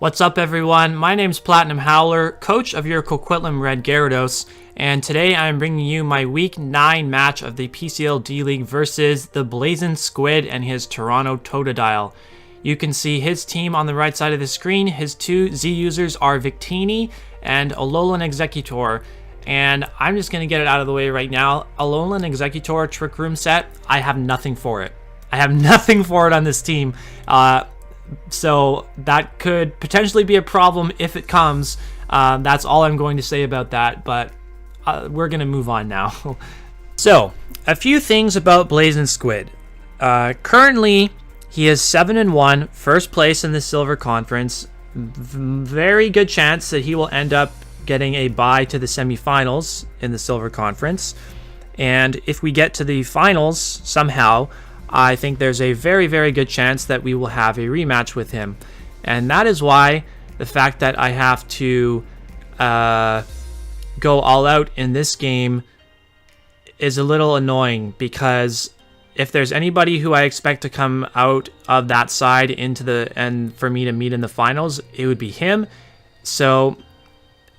What's up, everyone? My name's PlatinumHowler, coach of your Coquitlam Red Gyarados, and today I'm bringing you my Week 9 match of the PCL D-League versus the Blazin Squid and his Toronto Totodile. You can see his team on the right side of the screen. His two Z users are Victini and Alolan Executor, and I'm just going to get it out of the way right now. Alolan Executor Trick Room set, I have nothing for it. I have nothing for it on this team. So that could potentially be a problem if it comes. That's all I'm going to say about that, but we're going to move on now. So, a few things about Blazin Squid. Currently, he is 7-1, first place in the Silver Conference. Very good chance that he will end up getting a bye to the semifinals in the Silver Conference. And if we get to the finals somehow, I think there's a very, very good chance that we will have a rematch with him. And that is why the fact that I have to go all out in this game is a little annoying, because if there's anybody who I expect to come out of that side and for me to meet in the finals, it would be him. So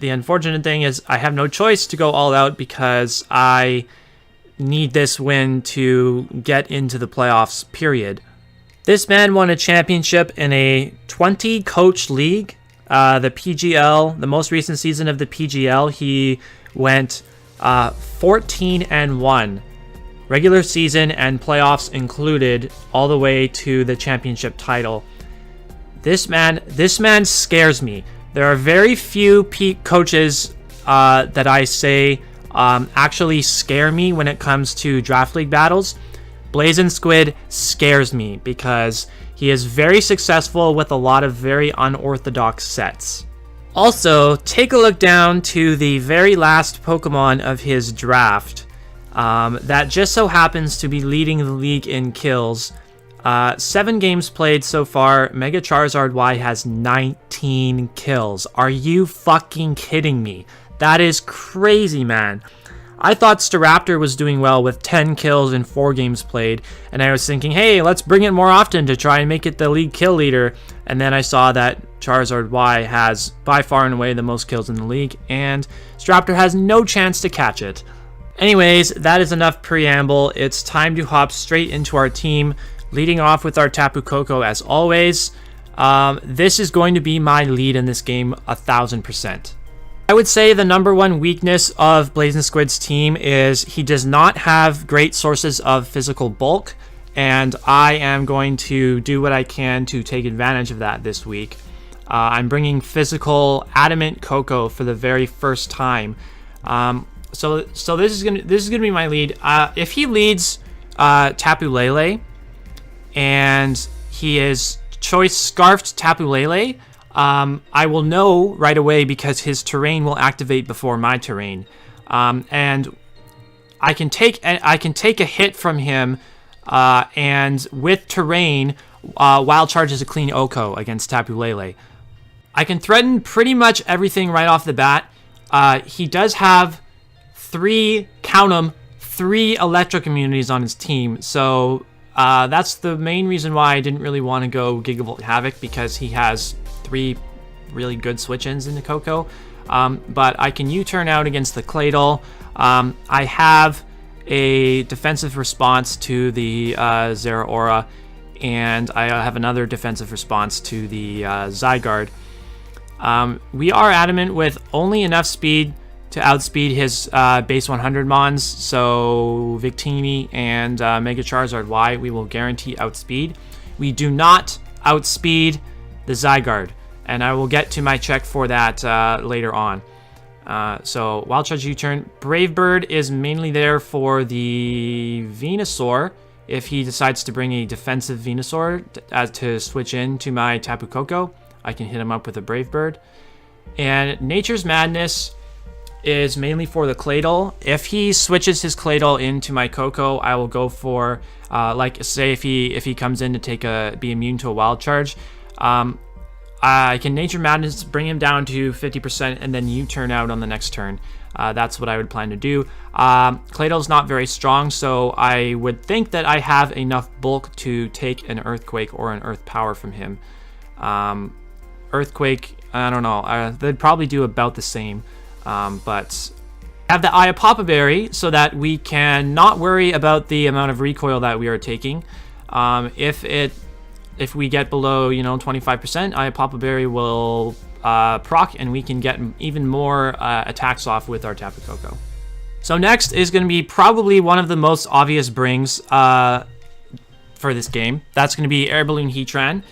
the unfortunate thing is I have no choice to go all out, because I need this win to get into the playoffs, period. This man won a championship in a 20-coach league, the PGL, the most recent season of the PGL. He went 14-1, regular season and playoffs included, all the way to the championship title. This man scares me. There are very few coaches that I say actually scare me when it comes to draft league battles. Blazin Squid scares me because he is very successful with a lot of very unorthodox sets. Also, take a look down to the very last Pokemon of his draft that just so happens to be leading the league in kills. 7 games played so far. Mega Charizard Y has 19 kills. Are you fucking kidding me? That is crazy, man. I thought Staraptor was doing well with 10 kills in 4 games played, and I was thinking, hey, let's bring it more often to try and make it the league kill leader. And then I saw that Charizard Y has by far and away the most kills in the league, and Staraptor has no chance to catch it. Anyways, that is enough preamble. It's time to hop straight into our team, leading off with our Tapu Koko as always. This is going to be my lead in this game 1000%. I would say the number one weakness of Blazin Squid's team is he does not have great sources of physical bulk, and I am going to do what I can to take advantage of that this week. I'm bringing physical Adamant Koko for the very first time. So this is gonna be my lead. If he leads Tapu Lele and he is choice scarfed Tapu Lele, I will know right away because his terrain will activate before my terrain, and I can take a hit from him, and with terrain, Wild Charge is a clean Oko against Tapu Lele. I can threaten pretty much everything right off the bat. He does have 3 electric immunities on his team, so that's the main reason why I didn't really want to go Gigavolt Havoc, because he has 3 really good switch-ins in the Koko. But I can U-turn out against the Claydol. I have a defensive response to the Zeraora, and I have another defensive response to the Zygarde. We are Adamant with only enough speed to outspeed his base 100 Mons, so Victini and Mega Charizard Y, we will guarantee outspeed. We do not outspeed the Zygarde, and I will get to my check for that later on. So Wild Charge U-turn. Brave Bird is mainly there for the Venusaur. If he decides to bring a defensive Venusaur to switch in to my Tapu Koko, I can hit him up with a Brave Bird. And Nature's Madness is mainly for the Claydol. If he switches his Claydol into my Koko, I will go for like, say if he comes in to be immune to a Wild Charge, I can Nature Madness, bring him down to 50%, and then U-turn out on the next turn. That's what I would plan to do. Claydol's not very strong, so I would think that I have enough bulk to take an Earthquake or an Earth Power from him. Earthquake, I don't know. They'd probably do about the same. But have the Eye of Papa Berry so that we can not worry about the amount of recoil that we are taking. If we get below, 25%, Eye of Papa Berry will proc, and we can get even more attacks off with our Tapu Koko. So next is going to be probably one of the most obvious brings for this game. That's going to be Air Balloon Heatran.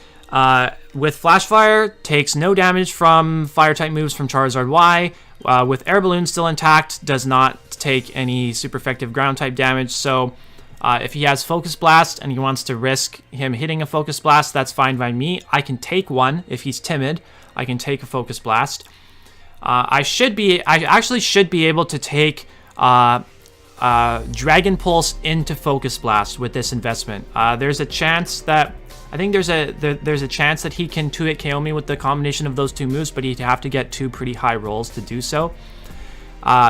With Flash Fire, takes no damage from Fire-type moves from Charizard Y. With Air Balloon still intact, does not take any super effective Ground-type damage. So if he has Focus Blast and he wants to risk him hitting a Focus Blast, that's fine by me. I can take one if he's timid. I can take a Focus Blast. I actually should be able to take Dragon Pulse into Focus Blast with this investment. There's a chance that there's a chance that he can 2-hit KO me with the combination of those two moves, but he'd have to get 2 pretty high rolls to do so.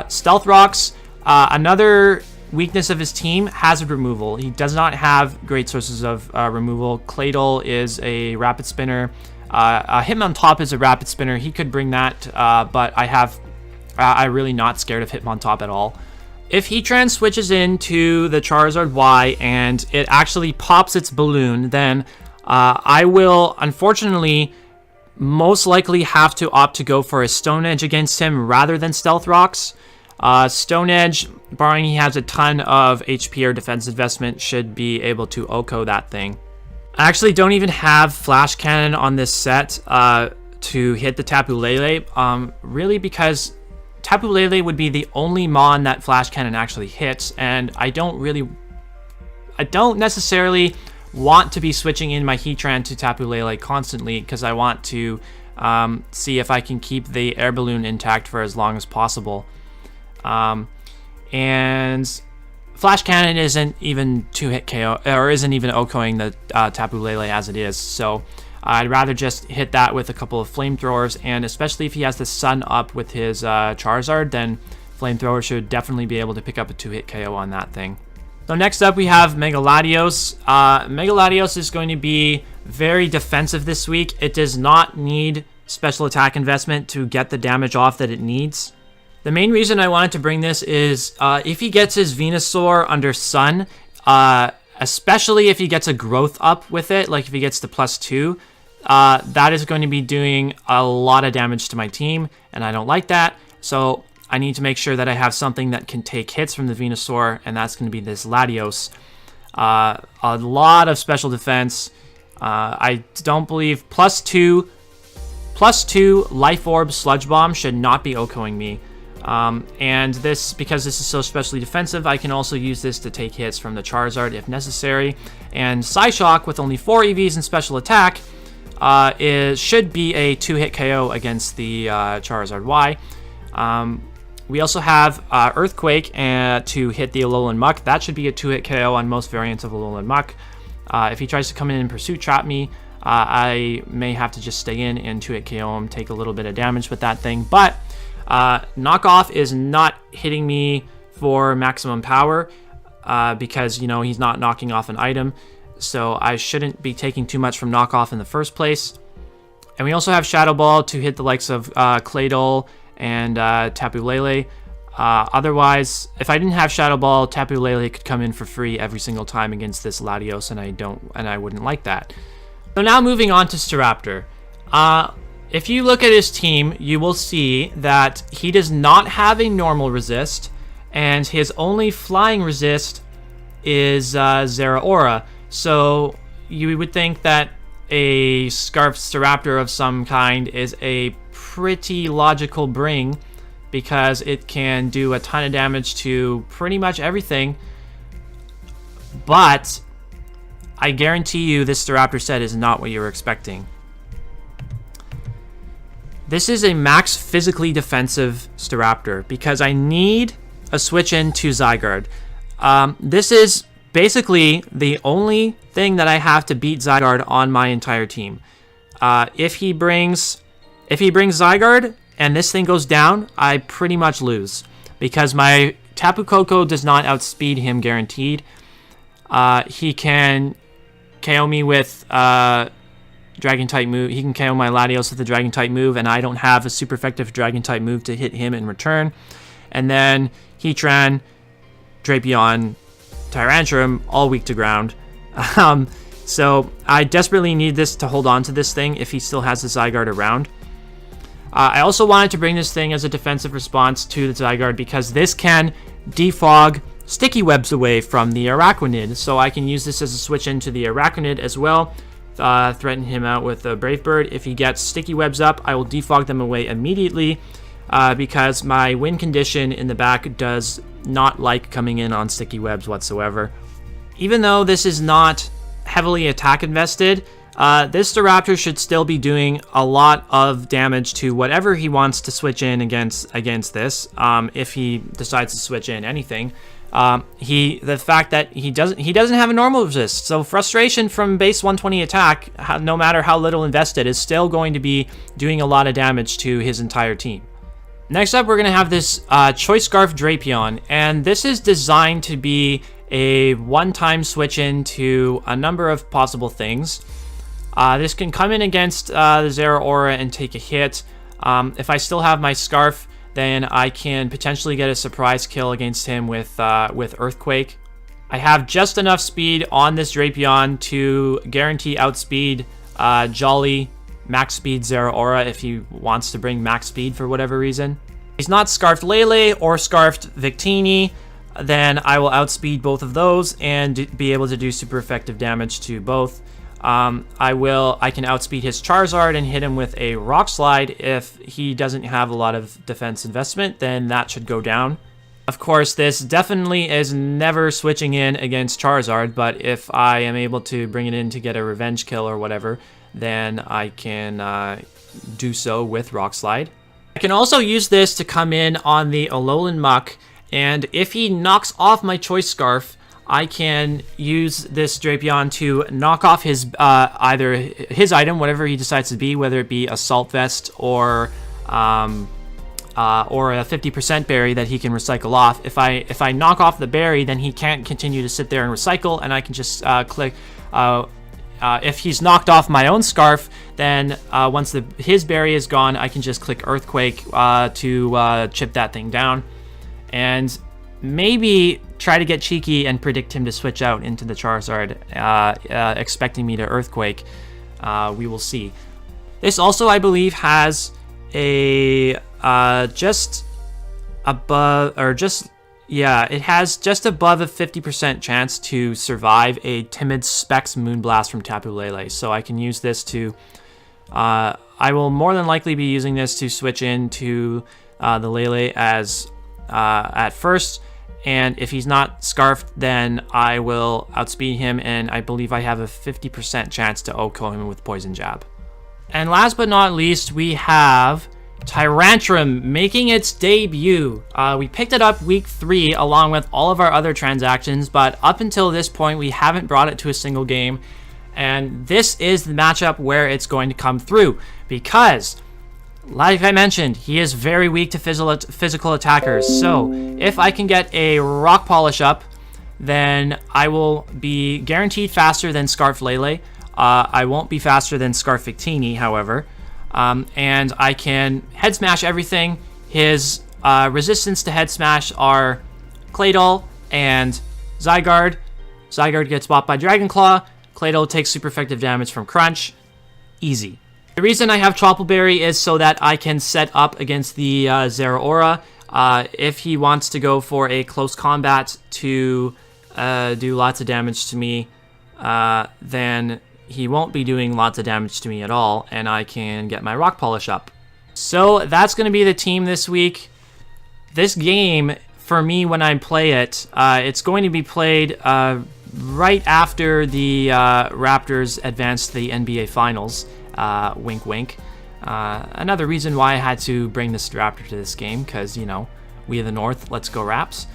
Stealth Rocks, another weakness of his team, hazard removal. He does not have great sources of removal. Claydol is a rapid spinner. Hitmontop is a rapid spinner. He could bring that, but I'm really not scared of Hitmontop at all. If Heatran switches into the Charizard Y and it actually pops its balloon, then I will, unfortunately, most likely have to opt to go for a Stone Edge against him rather than Stealth Rocks. Stone Edge, barring he has a ton of HP or defense investment, should be able to OHKO that thing. I actually don't even have Flash Cannon on this set to hit the Tapu Lele, really because Tapu Lele would be the only Mon that Flash Cannon actually hits, and I don't necessarily want to be switching in my Heatran to Tapu Lele constantly, because I want to see if I can keep the Air Balloon intact for as long as possible. And Flash Cannon isn't even 2-hit KO, or isn't even OHKOing the Tapu Lele as it is, so I'd rather just hit that with a couple of Flamethrowers, and especially if he has the Sun up with his Charizard, then Flamethrower should definitely be able to pick up a 2-hit KO on that thing. So next up we have Mega Latios. Mega Latios is going to be very defensive this week. It does not need special attack investment to get the damage off that it needs. The main reason I wanted to bring this is if he gets his Venusaur under Sun, especially if he gets a growth up with it, like if he gets to +2, that is going to be doing a lot of damage to my team, and I don't like that. So I need to make sure that I have something that can take hits from the Venusaur, and that's going to be this Latios. A lot of special defense. I don't believe +2 Life Orb Sludge Bomb should not be OHKOing me. And this, because this is so specially defensive, I can also use this to take hits from the Charizard if necessary. And Psyshock, with only 4 EVs and special attack, should be a 2-hit KO against the Charizard Y. We also have Earthquake to hit the Alolan Muck. That should be a 2-hit KO on most variants of Alolan Muck. If he tries to come in and Pursuit Trap me, I may have to just stay in and 2-hit KO him, take a little bit of damage with that thing. But Knockoff is not hitting me for maximum power because, he's not knocking off an item. So I shouldn't be taking too much from Knockoff in the first place. And we also have Shadow Ball to hit the likes of Claydol and Tapu Lele. Otherwise, if I didn't have Shadow Ball, Tapu Lele could come in for free every single time against this Latios, and I wouldn't like that. So now moving on to Staraptor. If you look at his team, you will see that he does not have a normal resist, and his only flying resist is Zeraora. So you would think that a Scarf Staraptor of some kind is a pretty logical bring, because it can do a ton of damage to pretty much everything. But I guarantee you this Staraptor set is not what you were expecting. This is a max physically defensive Staraptor because I need a switch into Zygarde. This is basically the only thing that I have to beat Zygarde on my entire team. If he brings Zygarde and this thing goes down, I pretty much lose because my Tapu Koko does not outspeed him guaranteed. He can KO me with Dragon-type move. He can KO my Latios with a Dragon-type move, and I don't have a super effective Dragon-type move to hit him in return. And then Heatran, Drapion, Tyrantrum, all weak to ground. So I desperately need this to hold on to this thing if he still has the Zygarde around. I also wanted to bring this thing as a defensive response to the Zygarde because this can defog Sticky Webs away from the Araquanid. So I can use this as a switch into the Araquanid as well. Threaten him out with a Brave Bird. If he gets Sticky Webs up, I will defog them away immediately because my win condition in the back does not like coming in on Sticky Webs whatsoever. Even though this is not heavily attack invested, this Staraptor should still be doing a lot of damage to whatever he wants to switch in against this. If he decides to switch in anything, the fact that he doesn't have a normal resist, so frustration from base 120 attack, no matter how little invested, is still going to be doing a lot of damage to his entire team. Next up, we're going to have this Choice Scarf Drapion, and this is designed to be a one-time switch into a number of possible things. This can come in against the Zeraora and take a hit. If I still have my Scarf, then I can potentially get a surprise kill against him with Earthquake. I have just enough speed on this Drapion to guarantee outspeed Jolly max speed Zeraora if he wants to bring max speed for whatever reason. If he's not Scarfed Lele or Scarfed Victini, then I will outspeed both of those and be able to do super effective damage to both. I can outspeed his Charizard and hit him with a Rock Slide. If he doesn't have a lot of defense investment, then that should go down. Of course, this definitely is never switching in against Charizard, but if I am able to bring it in to get a revenge kill or whatever, then I can do so with Rock Slide. I can also use this to come in on the Alolan Muck, and if he knocks off my Choice Scarf, I can use this Drapion to knock off his either his item, whatever he decides to be, whether it be Assault Vest or a 50% berry that he can recycle off. If I knock off the berry, then he can't continue to sit there and recycle, and I can just click. If he's knocked off my own Scarf, then once his berry is gone, I can just click Earthquake to chip that thing down, and maybe try to get cheeky and predict him to switch out into the Charizard, expecting me to Earthquake. We will see. This also, I believe, has a it has just above a 50% chance to survive a Timid Specs Moonblast from Tapu Lele. So I can use this to, I will more than likely be using this to switch into the Lele as at first. And if he's not Scarfed, then I will outspeed him, and I believe I have a 50% chance to OHKO him with Poison Jab. And last but not least, we have Tyrantrum making its debut. We picked it up week 3 along with all of our other transactions, but up until this point, we haven't brought it to a single game. And this is the matchup where it's going to come through, because like I mentioned, he is very weak to physical attackers. So if I can get a Rock Polish up, then I will be guaranteed faster than Scarf Lele. I won't be faster than Scarf Victini, however. And I can Head Smash everything. His resistance to Head Smash are Claydol and Zygarde. Zygarde gets bought by Dragon Claw. Claydol takes super effective damage from Crunch. Easy. The reason I have Troupple Berry is so that I can set up against the Zeraora. If he wants to go for a close combat to do lots of damage to me, then he won't be doing lots of damage to me at all, and I can get my Rock Polish up. So that's going to be the team this week. This game, for me, when I play it, it's going to be played right after the Raptors advance to the NBA Finals. Wink, wink. Another reason why I had to bring this Raptor to this game, because, you know, we of the North, let's go Raps.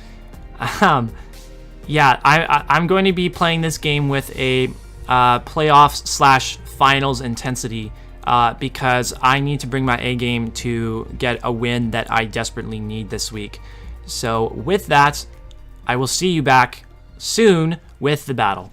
Yeah, I'm going to be playing this game with a playoffs/finals intensity because I need to bring my A game to get a win that I desperately need this week. So with that, I will see you back soon with the battle.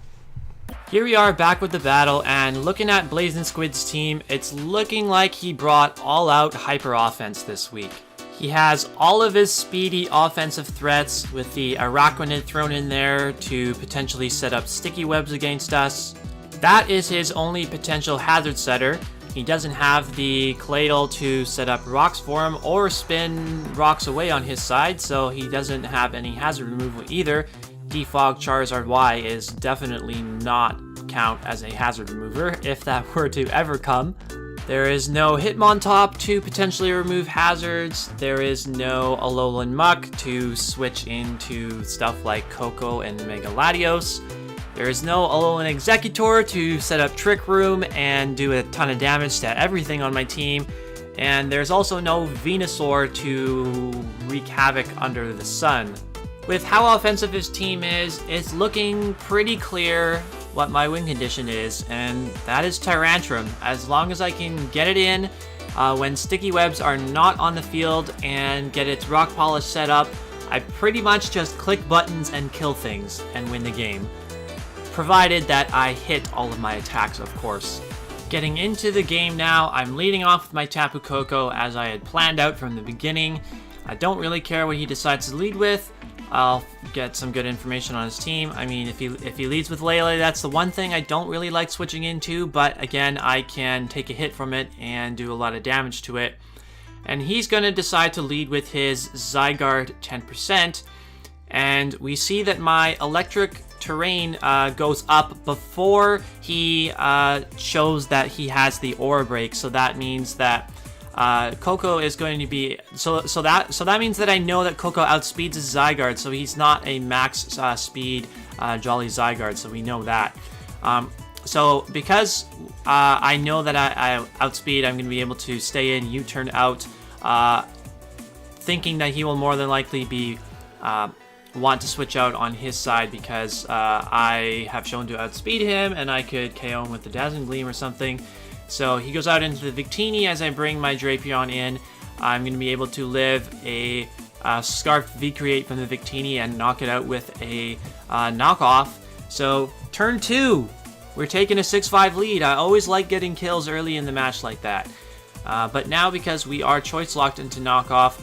Here we are back with the battle, and looking at Blazin Squid's team, it's looking like he brought all-out hyper offense this week. He has all of his speedy offensive threats with the Araquanid thrown in there to potentially set up sticky webs against us. That is his only potential hazard setter. He doesn't have the Claydol to set up rocks for him or spin rocks away on his side, so he doesn't have any hazard removal either. Defog Charizard Y is definitely not count as a hazard remover if that were to ever come. There is no Hitmontop to potentially remove hazards. There is no Alolan Muck to switch into stuff like Coco and Mega Latios. There is no Alolan Executor to set up Trick Room and do a ton of damage to everything on my team. And there's also no Venusaur to wreak havoc under the sun. With how offensive his team is, it's looking pretty clear what my win condition is, and that is Tyrantrum. As long as I can get it in when sticky webs are not on the field and get its rock polish set up, I pretty much just click buttons and kill things and win the game. Provided that I hit all of my attacks, of course. Getting into the game now, I'm leading off with my Tapu Koko as I had planned out from the beginning. I don't really care what he decides to lead with. I'll get some good information on his team. I mean, if he leads with Lele, that's the one thing I don't really like switching into, but again, I can take a hit from it and do a lot of damage to it. And he's going to decide to lead with his Zygarde 10%, and we see that my electric terrain goes up before he shows that he has the Aura Break, so that means that Coco is going to be so that means that I know that Coco outspeeds his Zygarde, so he's not a max speed Jolly Zygarde, so we know that. So because I know that I outspeed, I'm going to be able to stay in, U-turn out, thinking that he will more than likely be want to switch out on his side because I have shown to outspeed him and I could KO him with the Dazzling Gleam or something. So he goes out into the Victini as I bring my Drapion in. I'm going to be able to live a Scarf V-Create from the Victini and knock it out with a knockoff. So turn 2, we're taking a 6-5 lead. I always like getting kills early in the match like that. But now because we are choice locked into knockoff,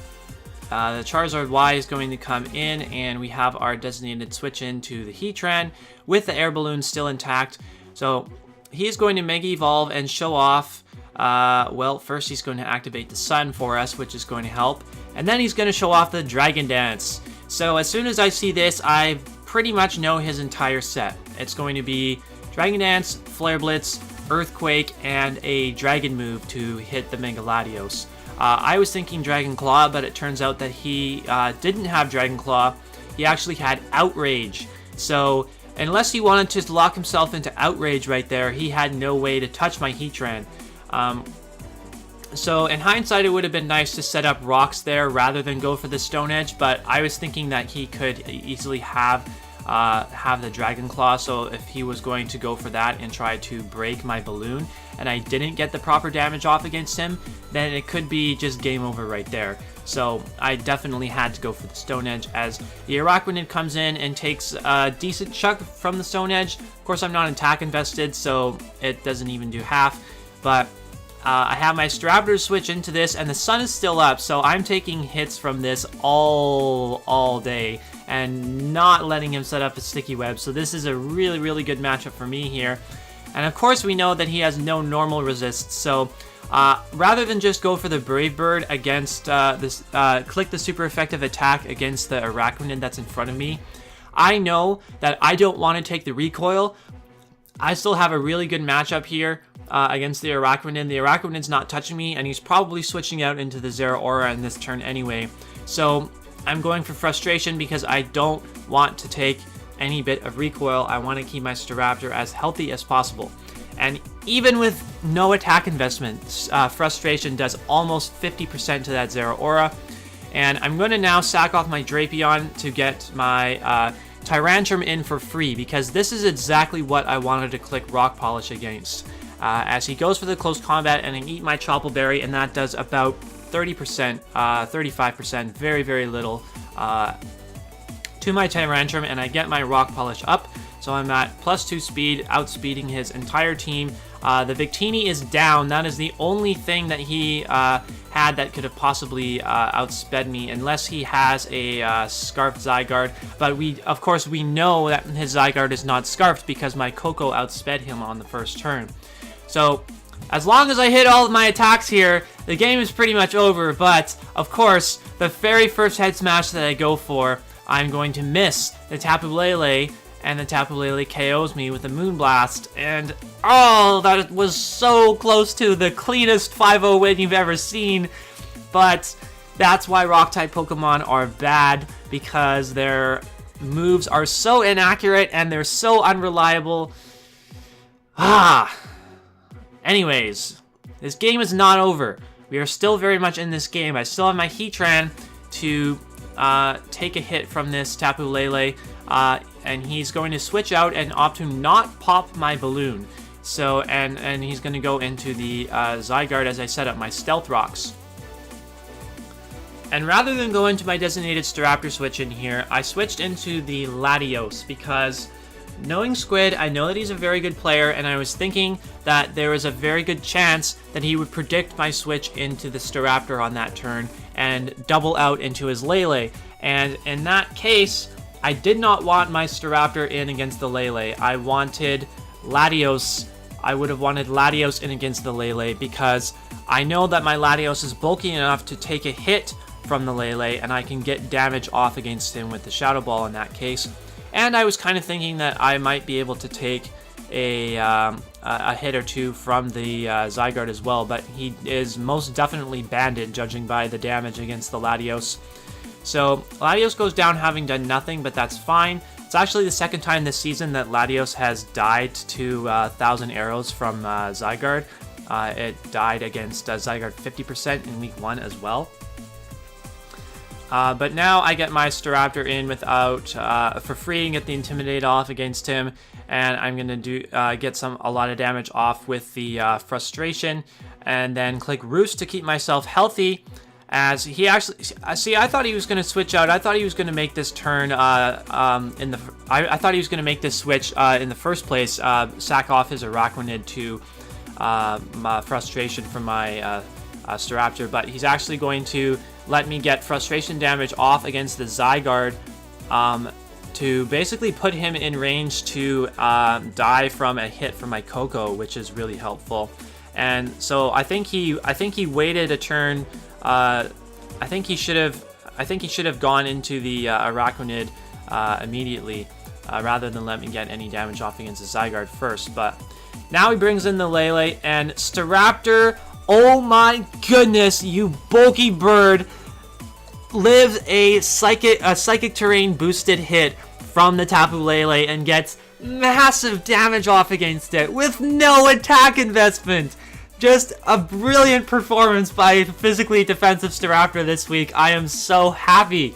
the Charizard Y is going to come in and we have our designated switch into the Heatran with the air balloon still intact. So he's going to Mega Evolve and show off, well, first he's going to activate the Sun for us, which is going to help. And then he's going to show off the Dragon Dance. So as soon as I see this, I pretty much know his entire set. It's going to be Dragon Dance, Flare Blitz, Earthquake, and a Dragon move to hit the Mega Latios. I was thinking Dragon Claw, but it turns out that he didn't have Dragon Claw. He actually had Outrage. So unless he wanted to lock himself into Outrage right there, he had no way to touch my Heatran. So in hindsight, it would have been nice to set up rocks there rather than go for the Stone Edge, but I was thinking that he could easily have the Dragon Claw, so if he was going to go for that and try to break my balloon, and I didn't get the proper damage off against him, then it could be just game over right there. So I definitely had to go for the Stone Edge as the Araquanid comes in and takes a decent chunk from the Stone Edge. Of course, I'm not attack invested, so it doesn't even do half, but I have my Staraptor switch into this, and the sun is still up, so I'm taking hits from this all day and not letting him set up a sticky web. So this is a really, really good matchup for me here. And of course, we know that he has no normal resist, so rather than just go for the Brave Bird against this, click the super effective attack against the Araquanid that's in front of me, I know that I don't want to take the recoil. I still have a really good matchup here against the Araquanid. The Araquanid's not touching me, and he's probably switching out into the Zeraora in this turn anyway. So I'm going for frustration because I don't want to take any bit of recoil. I want to keep my Staraptor as healthy as possible. And even with no attack investment, frustration does almost 50% to that Zeraora. And I'm going to now sack off my Drapion to get my Tyrantrum in for free, because this is exactly what I wanted to click Rock Polish against. As he goes for the close combat, and I eat my Chople Berry, and that does about 30%, 35%, very, very little to my Tyrantrum, and I get my Rock Polish up So I'm at +2 speed, outspeeding his entire team. The Victini is down. That is the only thing that he had that could have possibly outsped me, unless he has a Scarfed Zygarde. But of course, we know that his Zygarde is not Scarfed because my Coco outsped him on the first turn. So as long as I hit all of my attacks here, the game is pretty much over. But of course, the very first head smash that I go for, I'm going to miss the Tapu Lele, and the Tapu Lele KOs me with a Moonblast, and oh, that was so close to the cleanest 5-0 win you've ever seen. But that's why Rock-type Pokemon are bad, because their moves are so inaccurate and they're so unreliable. Anyways, this game is not over. We are still very much in this game. I still have my Heatran to take a hit from this Tapu Lele, and he's going to switch out and opt to not pop my balloon. So, and he's going to go into the Zygarde as I set up my Stealth Rocks. And rather than go into my designated Staraptor switch in here, I switched into the Latios because, knowing Squid, I know that he's a very good player, and I was thinking that there was a very good chance that he would predict my switch into the Staraptor on that turn and double out into his Lele. And in that case, I did not want my Staraptor in against the Lele. I wanted Latios. I would have wanted Latios in against the Lele because I know that my Latios is bulky enough to take a hit from the Lele, and I can get damage off against him with the Shadow Ball in that case. And I was kind of thinking that I might be able to take a hit or two from the Zygarde as well, but he is most definitely banded, judging by the damage against the Latios. So Latios goes down having done nothing, but that's fine. It's actually the second time this season that Latios has died to 1,000 arrows from Zygarde. It died against Zygarde 50% in week 1 as well. But now I get my Staraptor in without for free and get the Intimidate off against him, and I'm gonna get a lot of damage off with the Frustration, and then click Roost to keep myself healthy. As he actually, see, I thought he was gonna switch out. I thought he was gonna make this turn I thought he was gonna make this switch in the first place, sack off his Araquanid to my Frustration from my Staraptor, but he's actually going to let me get Frustration damage off against the Zygarde to basically put him in range to die from a hit from my Coco, which is really helpful. And so I think he waited a turn. I think he should have gone into the Araquanid immediately rather than let me get any damage off against the Zygarde first. But now he brings in the Lele, and Staraptor, oh my goodness, you bulky bird, lives a psychic terrain boosted hit from the Tapu Lele and gets massive damage off against it with no attack investment. Just a brilliant performance by physically defensive Staraptor this week. I am so happy.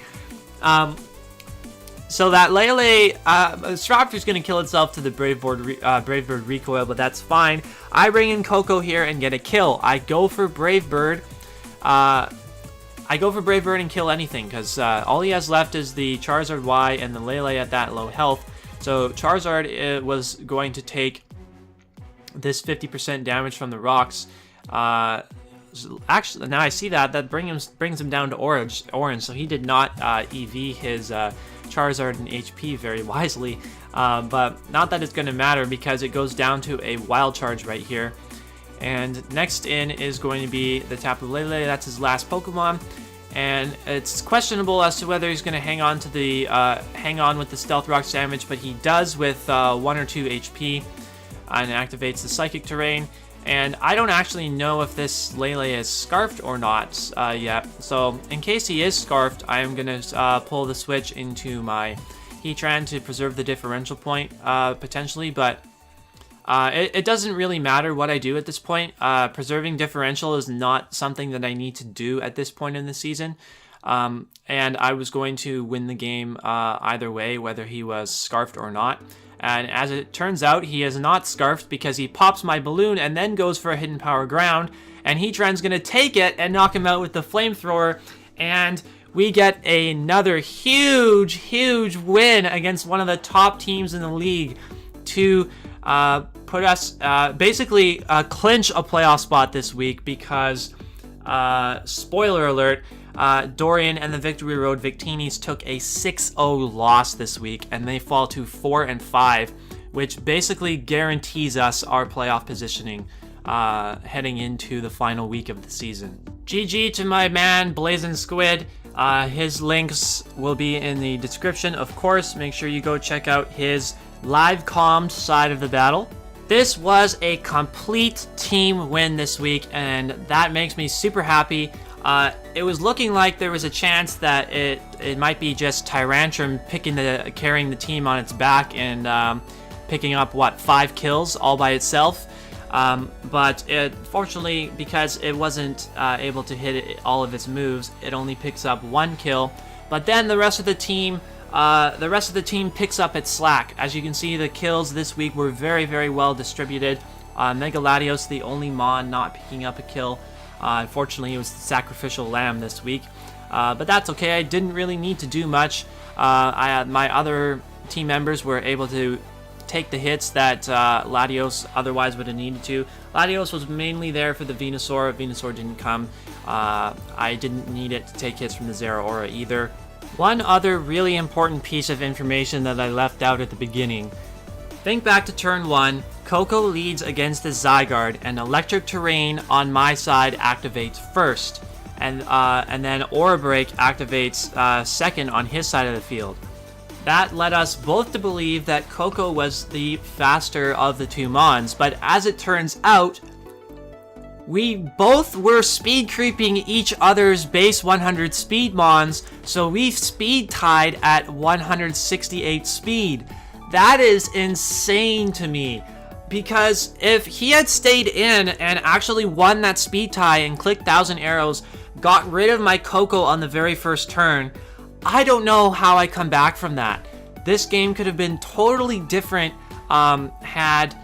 So that Lele, Staraptor's going to kill itself to the Brave Bird recoil, but that's fine. I bring in Coco here and get a kill. I go for Brave Bird. And kill anything, because all he has left is the Charizard Y and the Lele at that low health. So Charizard was going to take this 50% damage from the rocks. Actually, now I see that brings him down to orange. So he did not EV his Charizard in HP very wisely. But not that it's going to matter, because it goes down to a Wild Charge right here. And next in is going to be the Tapu Lele. That's his last Pokemon, and it's questionable as to whether he's going to hang on with the Stealth Rocks damage, but he does with 1 or 2 HP, and activates the Psychic Terrain. And I don't actually know if this Lele is Scarfed or not yet. So in case he is Scarfed, I am going to pull the switch into my Heatran to preserve the differential point potentially, but it doesn't really matter what I do at this point. Preserving differential is not something that I need to do at this point in the season. And I was going to win the game either way, whether he was Scarfed or not. And as it turns out, he is not Scarfed, because he pops my balloon and then goes for a Hidden Power Ground. And Heatran's going to take it and knock him out with the Flamethrower. And we get another huge win against one of the top teams in the league to put us, basically clinch a playoff spot this week because, spoiler alert, Dorian and the Victory Road Victinis took a 6-0 loss this week, and they fall to 4-5, which basically guarantees us our playoff positioning heading into the final week of the season. GG to my man Blazin Squid. His links will be in the description, of course. Make sure you go check out his live commed side of the battle. This was a complete team win this week, and that makes me super happy. It was looking like there was a chance that it might be just Tyrantrum carrying the team on its back and picking up 5 kills all by itself. But fortunately, because it wasn't able to hit all of its moves, it only picks up 1 kill. But then the rest of the team picks up its slack. As you can see, the kills this week were very well distributed. Mega Latios, the only Mon not picking up a kill. Unfortunately, it was the Sacrificial Lamb this week. But that's okay. I didn't really need to do much. My other team members were able to take the hits that Latios otherwise would have needed to. Latios was mainly there for the Venusaur. Venusaur didn't come. I didn't need it to take hits from the Zeraora either. One other really important piece of information that I left out at the beginning. Think back to turn 1. Coco leads against the Zygarde, and Electric Terrain on my side activates first. And then Aura Break activates second on his side of the field. That led us both to believe that Coco was the faster of the two Mons, but as it turns out, we both were speed creeping each other's base 100 speed Mons, so we speed tied at 168 speed. That is insane to me, because if he had stayed in and actually won that speed tie and clicked 1,000 arrows, got rid of my Coco on the very first turn, I don't know how I come back from that. This game could have been totally different had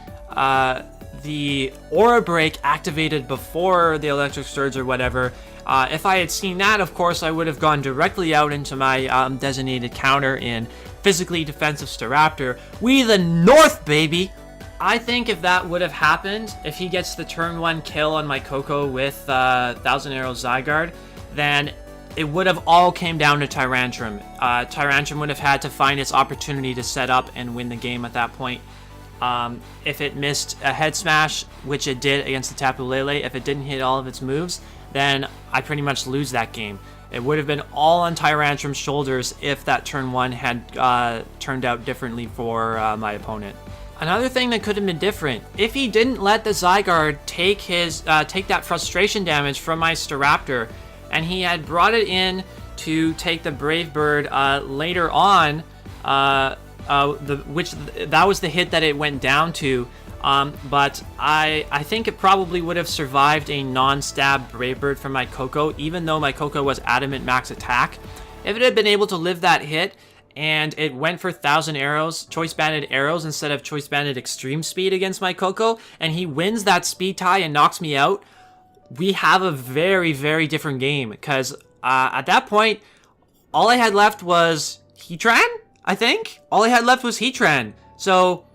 the Aura Break activated before the Electric Surge or whatever. If I had seen that, of course, I would have gone directly out into my designated counter in Physically Defensive Staraptor. We the North, baby! I think if that would have happened, if he gets the turn 1 kill on my Coco with 1,000 Arrows Zygarde, then it would have all came down to Tyrantrum. Tyrantrum would have had to find its opportunity to set up and win the game at that point. If it missed a head smash, which it did against the Tapu Lele, if it didn't hit all of its moves, then I pretty much lose that game. It would have been all on Tyrantrum's shoulders if that turn 1 had turned out differently for my opponent. Another thing that could have been different, if he didn't let the Zygarde take that frustration damage from my Staraptor, and he had brought it in to take the Brave Bird later on, that was the hit that it went down to. But I think it probably would have survived a non-stab Brave Bird from my Coco, even though my Coco was adamant max attack. If it had been able to live that hit, and it went for 1,000 arrows, choice banded arrows instead of choice banded extreme speed against my Coco, and he wins that speed tie and knocks me out, we have a very different game, because at that point, all I had left was Heatran, I think? All I had left was Heatran. So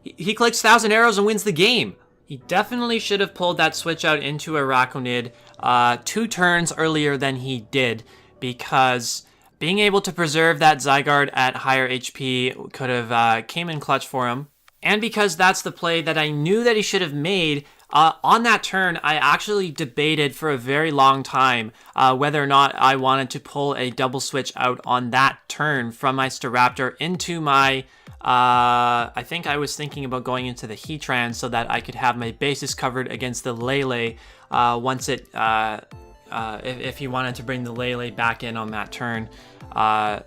he clicks 1,000 arrows and wins the game. He definitely should have pulled that switch out into Araquanid 2 turns earlier than he did, because being able to preserve that Zygarde at higher HP could have came in clutch for him. And because that's the play that I knew that he should have made, on that turn, I actually debated for a very long time whether or not I wanted to pull a double switch out on that turn from my Staraptor into my... I think I was thinking about going into the Heatran so that I could have my bases covered against the Lele once it... if he wanted to bring the Lele back in on that turn after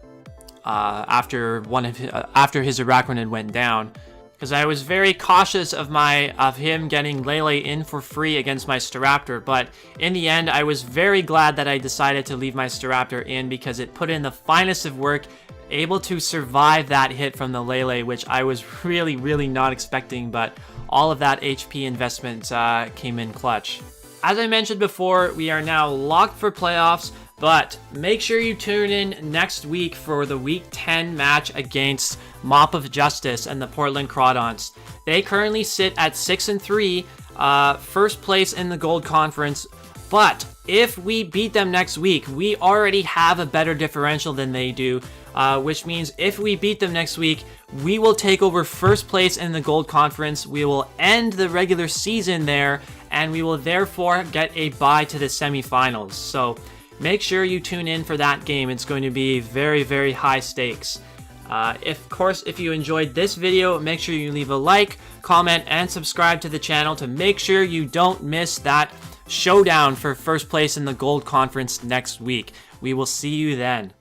his Araquanid went down. Because I was very cautious of him getting Lele in for free against my Staraptor, but in the end, I was very glad that I decided to leave my Staraptor in, because it put in the finest of work, able to survive that hit from the Lele, which I was really not expecting, but all of that HP investment came in clutch. As I mentioned before, we are now locked for playoffs. But make sure you tune in next week for the Week 10 match against Mop of Justice and the Portland Crawdons. They currently sit at 6-3, first place in the Gold Conference. But if we beat them next week, we already have a better differential than they do, which means if we beat them next week, we will take over first place in the Gold Conference. We will end the regular season there, and we will therefore get a bye to the semifinals. So make sure you tune in for that game. It's going to be very, very high stakes. Of course, if you enjoyed this video, make sure you leave a like, comment, and subscribe to the channel to make sure you don't miss that showdown for first place in the Gold Conference next week. We will see you then.